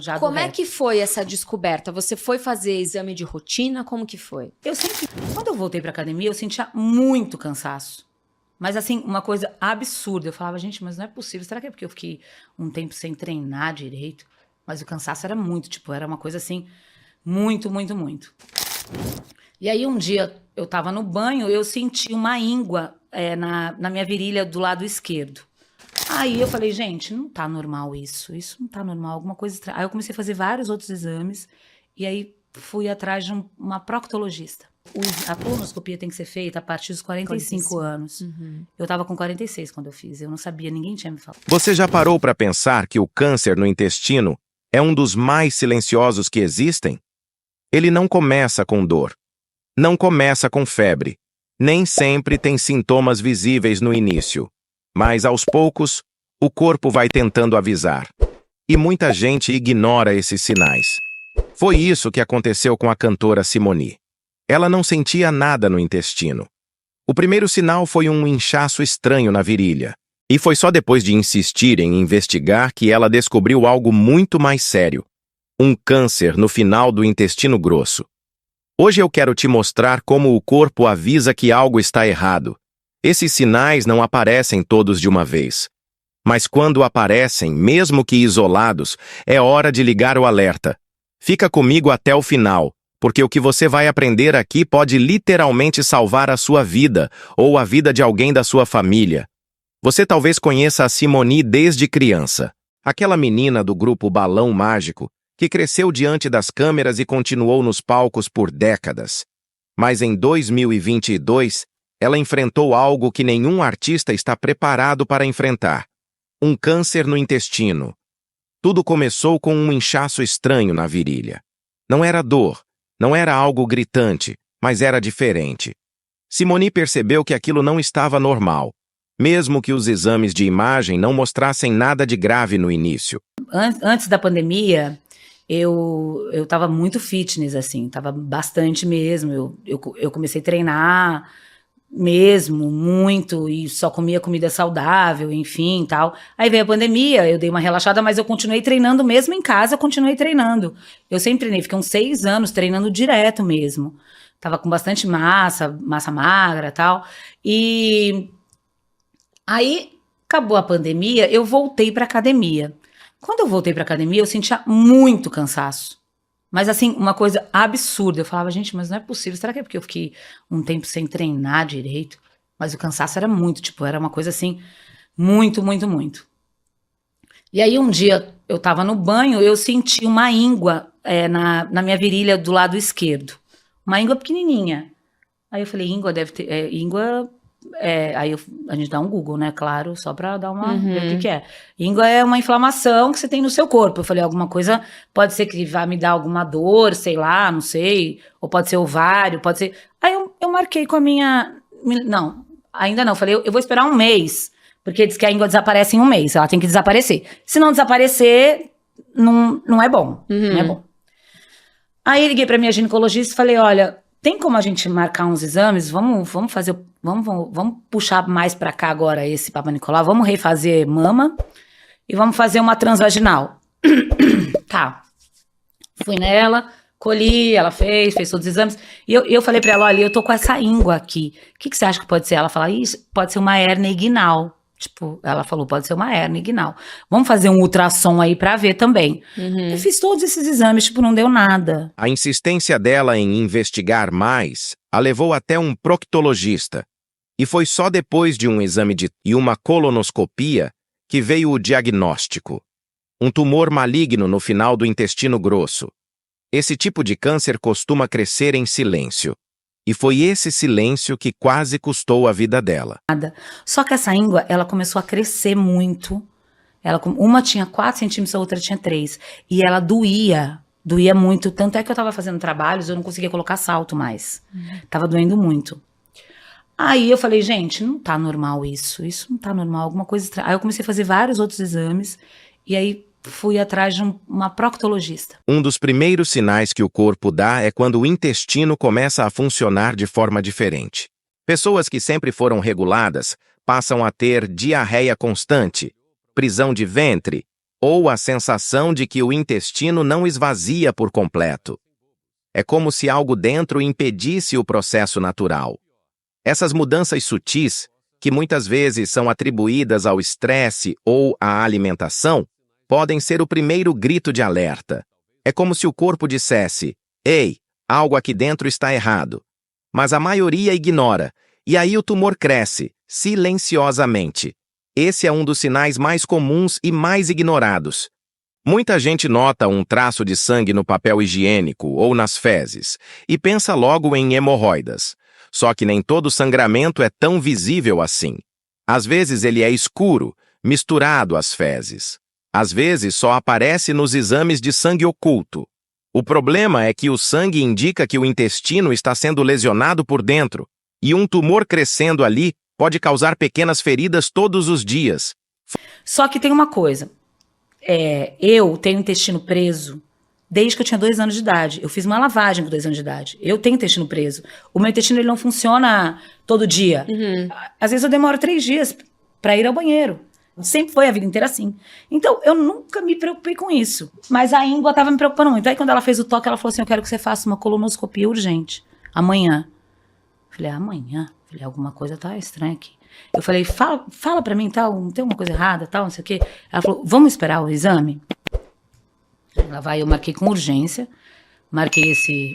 Já do Como é reto. que foi essa descoberta? Você foi fazer exame de rotina? Como que foi? Quando eu voltei pra academia, eu sentia muito cansaço. Mas assim, uma coisa absurda. Eu falava, gente, mas não é possível. Será que é porque eu fiquei um tempo sem treinar direito? Mas o cansaço era muito, tipo, era uma coisa assim, muito, muito, muito. E aí um dia eu tava no banho, eu senti uma íngua na minha virilha do lado esquerdo. Aí eu falei, gente, não tá normal isso não tá normal, alguma coisa estranha. Aí eu comecei a fazer vários outros exames, e aí fui atrás de uma proctologista. A colonoscopia tem que ser feita a partir dos 45 anos. Eu tava com 46 quando eu fiz, eu não sabia, ninguém tinha me falado. Você já parou para pensar que o câncer no intestino é um dos mais silenciosos que existem? Ele não começa com dor, não começa com febre, nem sempre tem sintomas visíveis no início. Mas, aos poucos, o corpo vai tentando avisar. E muita gente ignora esses sinais. Foi isso que aconteceu com a cantora Simone. Ela não sentia nada no intestino. O primeiro sinal foi um inchaço estranho na virilha. E foi só depois de insistir em investigar que ela descobriu algo muito mais sério. Um câncer no final do intestino grosso. Hoje eu quero te mostrar como o corpo avisa que algo está errado. Esses sinais não aparecem todos de uma vez. Mas quando aparecem, mesmo que isolados, é hora de ligar o alerta. Fica comigo até o final, porque o que você vai aprender aqui pode literalmente salvar a sua vida ou a vida de alguém da sua família. Você talvez conheça a Simone desde criança. Aquela menina do grupo Balão Mágico, que cresceu diante das câmeras e continuou nos palcos por décadas. Mas em 2022, ela enfrentou algo que nenhum artista está preparado para enfrentar. Um câncer no intestino. Tudo começou com um inchaço estranho na virilha. Não era dor, não era algo gritante, mas era diferente. Simone percebeu que aquilo não estava normal, mesmo que os exames de imagem não mostrassem nada de grave no início. Antes da pandemia, eu tava muito fitness, assim, tava bastante mesmo. Eu comecei a treinar mesmo, muito, e só comia comida saudável, enfim, tal. Aí veio a pandemia, eu dei uma relaxada, mas eu continuei treinando mesmo em casa, eu continuei treinando. Eu sempre treinei, fiquei uns 6 anos treinando direto mesmo. Tava com bastante massa magra, tal. E aí acabou a pandemia, eu voltei pra academia. Quando eu voltei pra academia, eu sentia muito cansaço. Mas assim, uma coisa absurda. Eu falava, gente, mas não é possível. Será que é porque eu fiquei um tempo sem treinar direito? Mas o cansaço era muito, tipo, era uma coisa assim, muito, muito, muito. E aí um dia eu tava no banho, eu senti uma íngua na minha virilha do lado esquerdo. Uma íngua pequenininha. Aí eu falei, íngua deve ter... a gente dá um Google, né? Claro, só pra dar uma... ver o que é. Íngua é uma inflamação que você tem no seu corpo. Eu falei, alguma coisa... Pode ser que vá me dar alguma dor, sei lá, não sei. Ou pode ser ovário, pode ser... Aí eu marquei com a minha... Não, ainda não. Eu falei, eu vou esperar um mês. Porque diz que a íngua desaparece em um mês. Ela tem que desaparecer. Se não desaparecer, não é bom. Não é bom. Aí liguei pra minha ginecologista e falei, olha... Tem como a gente marcar uns exames? Vamos fazer, vamos puxar mais pra cá agora esse Papa Nicolau, vamos refazer mama e vamos fazer uma transvaginal. Tá. Fui nela, colhi, ela fez todos os exames. E eu falei pra ela, olha, eu tô com essa íngua aqui. O que você acha que pode ser? Ela falou, isso pode ser uma hérnia inguinal. Tipo, ela falou, pode ser uma hérnia inguinal. Vamos fazer um ultrassom aí pra ver também. Eu fiz todos esses exames, tipo, não deu nada. A insistência dela em investigar mais a levou até um proctologista. E foi só depois de um exame e uma colonoscopia que veio o diagnóstico. Um tumor maligno no final do intestino grosso. Esse tipo de câncer costuma crescer em silêncio. E foi esse silêncio que quase custou a vida dela. Só que essa íngua, ela começou a crescer muito. Uma tinha 4 centímetros, a outra tinha 3. E ela doía muito. Tanto é que eu tava fazendo trabalhos, eu não conseguia colocar salto mais. Tava doendo muito. Aí eu falei, gente, não tá normal isso não tá normal, alguma coisa estranha. Aí eu comecei a fazer vários outros exames, e aí fui atrás de uma proctologista. Um dos primeiros sinais que o corpo dá é quando o intestino começa a funcionar de forma diferente. Pessoas que sempre foram reguladas passam a ter diarreia constante, prisão de ventre ou a sensação de que o intestino não esvazia por completo. É como se algo dentro impedisse o processo natural. Essas mudanças sutis, que muitas vezes são atribuídas ao estresse ou à alimentação, podem ser o primeiro grito de alerta. É como se o corpo dissesse: "Ei, algo aqui dentro está errado." Mas a maioria ignora, e aí o tumor cresce, silenciosamente. Esse é um dos sinais mais comuns e mais ignorados. Muita gente nota um traço de sangue no papel higiênico ou nas fezes e pensa logo em hemorroidas. Só que nem todo sangramento é tão visível assim. Às vezes ele é escuro, misturado às fezes. Às vezes só aparece nos exames de sangue oculto. O problema é que o sangue indica que o intestino está sendo lesionado por dentro, e um tumor crescendo ali pode causar pequenas feridas todos os dias. Só que tem uma coisa. Eu tenho intestino preso desde que eu tinha 2 anos de idade. Eu fiz uma lavagem com 2 anos de idade. Eu tenho intestino preso. O meu intestino ele não funciona todo dia. Às vezes eu demoro 3 dias para ir ao banheiro. Sempre foi a vida inteira assim. Então, eu nunca me preocupei com isso. Mas a íngua tava me preocupando muito. Aí, quando ela fez o toque, ela falou assim: "Eu quero que você faça uma colonoscopia urgente. Amanhã." Eu falei: "Amanhã?" Eu falei: "Alguma coisa tá estranha aqui." Eu falei: Fala pra mim, tal, não tem alguma coisa errada, tal, não sei o quê." Ela falou: "Vamos esperar o exame?" Ela vai, eu marquei com urgência. Marquei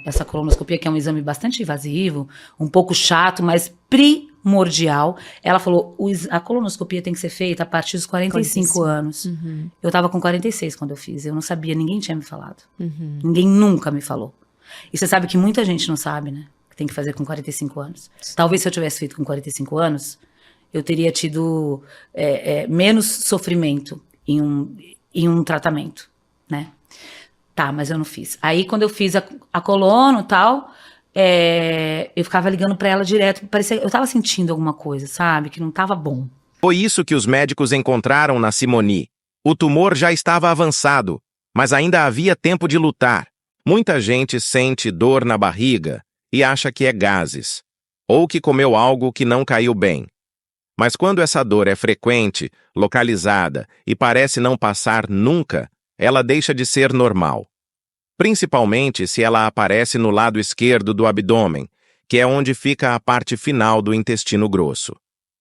essa colonoscopia, que é um exame bastante invasivo, um pouco chato, mas primordial. Ela falou: a colonoscopia tem que ser feita a partir dos 45 anos. Eu tava com 46 quando eu fiz. Eu não sabia, ninguém tinha me falado. Ninguém nunca me falou. E você sabe que muita gente não sabe, né? Que tem que fazer com 45 anos. Talvez se eu tivesse feito com 45 anos, eu teria tido menos sofrimento em um tratamento, né? Tá, mas eu não fiz. Aí, quando eu fiz a colono e tal, eu ficava ligando pra ela direto. Parecia, eu tava sentindo alguma coisa, sabe? Que não tava bom. Foi isso que os médicos encontraram na Simone. O tumor já estava avançado, mas ainda havia tempo de lutar. Muita gente sente dor na barriga e acha que é gases, ou que comeu algo que não caiu bem. Mas quando essa dor é frequente, localizada e parece não passar nunca, ela deixa de ser normal. Principalmente se ela aparece no lado esquerdo do abdômen, que é onde fica a parte final do intestino grosso.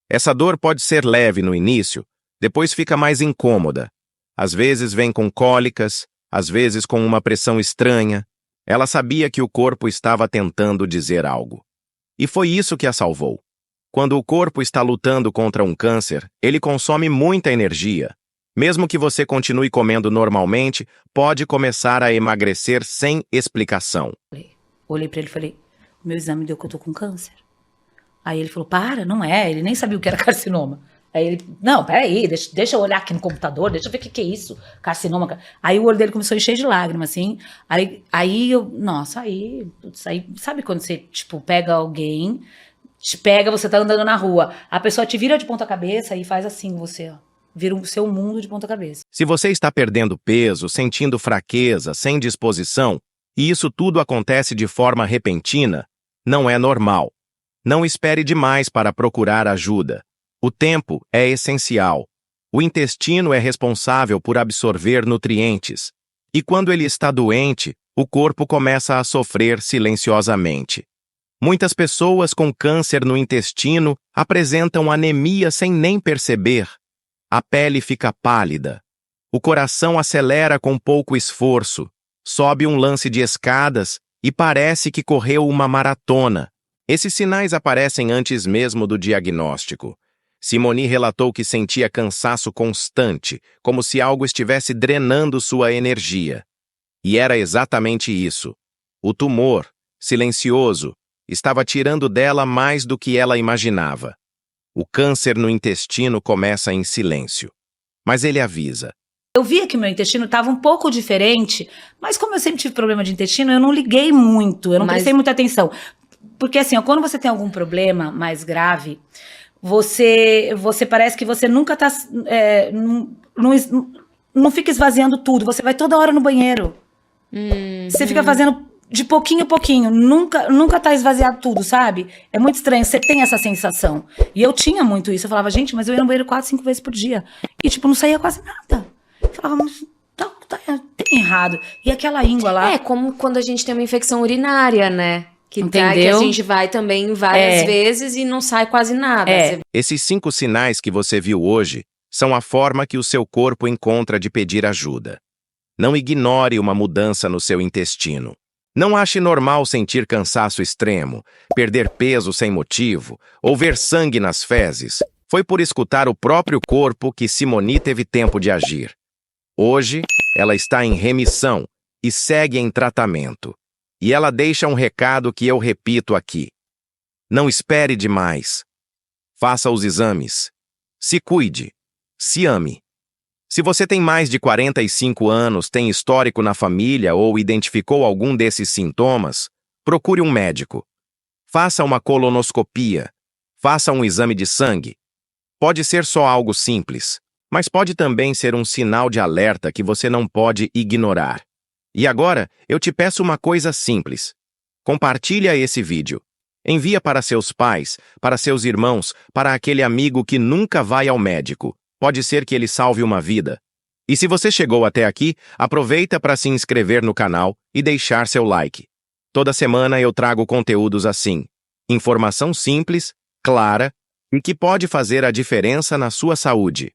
Essa dor pode ser leve no início, depois fica mais incômoda. Às vezes vem com cólicas, às vezes com uma pressão estranha. Ela sabia que o corpo estava tentando dizer algo. E foi isso que a salvou. Quando o corpo está lutando contra um câncer, ele consome muita energia. Mesmo que você continue comendo normalmente, pode começar a emagrecer sem explicação. Olhei pra ele e falei: "O meu exame deu que eu tô com câncer." Aí ele falou: "Para, não é." Ele nem sabia o que era carcinoma. Aí ele: "Não, peraí, deixa eu olhar aqui no computador, deixa eu ver o que é isso, carcinoma." Aí o olho dele começou a encher de lágrimas, assim. Aí eu, nossa, aí, sabe quando você, tipo, pega alguém, você tá andando na rua, a pessoa te vira de ponta cabeça e faz assim, você, ó. Vira o seu mundo de ponta cabeça. Se você está perdendo peso, sentindo fraqueza, sem disposição, e isso tudo acontece de forma repentina, não é normal. Não espere demais para procurar ajuda. O tempo é essencial. O intestino é responsável por absorver nutrientes. E quando ele está doente, o corpo começa a sofrer silenciosamente. Muitas pessoas com câncer no intestino apresentam anemia sem nem perceber. A pele fica pálida. O coração acelera com pouco esforço. Sobe um lance de escadas e parece que correu uma maratona. Esses sinais aparecem antes mesmo do diagnóstico. Simone relatou que sentia cansaço constante, como se algo estivesse drenando sua energia. E era exatamente isso. O tumor, silencioso, estava tirando dela mais do que ela imaginava. O câncer no intestino começa em silêncio. Mas ele avisa. Eu via que o meu intestino estava um pouco diferente, mas como eu sempre tive problema de intestino, eu não liguei muito, eu não prestei muita atenção. Porque assim, ó, quando você tem algum problema mais grave, você parece que você nunca tá... não fica esvaziando tudo, você vai toda hora no banheiro. Você fica fazendo de pouquinho a pouquinho, nunca tá esvaziado tudo, sabe? É muito estranho, você tem essa sensação. E eu tinha muito isso, eu falava: gente, mas eu ia no banheiro 4, 5 vezes por dia. E tipo, não saía quase nada. Eu falava, mas tem errado. E aquela íngua lá... É como quando a gente tem uma infecção urinária, né? Que Entendeu? a gente vai também várias vezes e não sai quase nada. Esses 5 sinais que você viu hoje são a forma que o seu corpo encontra de pedir ajuda. Não ignore uma mudança no seu intestino. Não ache normal sentir cansaço extremo, perder peso sem motivo ou ver sangue nas fezes. Foi por escutar o próprio corpo que Simone teve tempo de agir. Hoje, ela está em remissão e segue em tratamento. E ela deixa um recado que eu repito aqui. Não espere demais. Faça os exames. Se cuide. Se ame. Se você tem mais de 45 anos, tem histórico na família ou identificou algum desses sintomas, procure um médico. Faça uma colonoscopia. Faça um exame de sangue. Pode ser só algo simples, mas pode também ser um sinal de alerta que você não pode ignorar. E agora, eu te peço uma coisa simples. Compartilha esse vídeo. Envia para seus pais, para seus irmãos, para aquele amigo que nunca vai ao médico. Pode ser que ele salve uma vida. E se você chegou até aqui, aproveita para se inscrever no canal e deixar seu like. Toda semana eu trago conteúdos assim. Informação simples, clara e que pode fazer a diferença na sua saúde.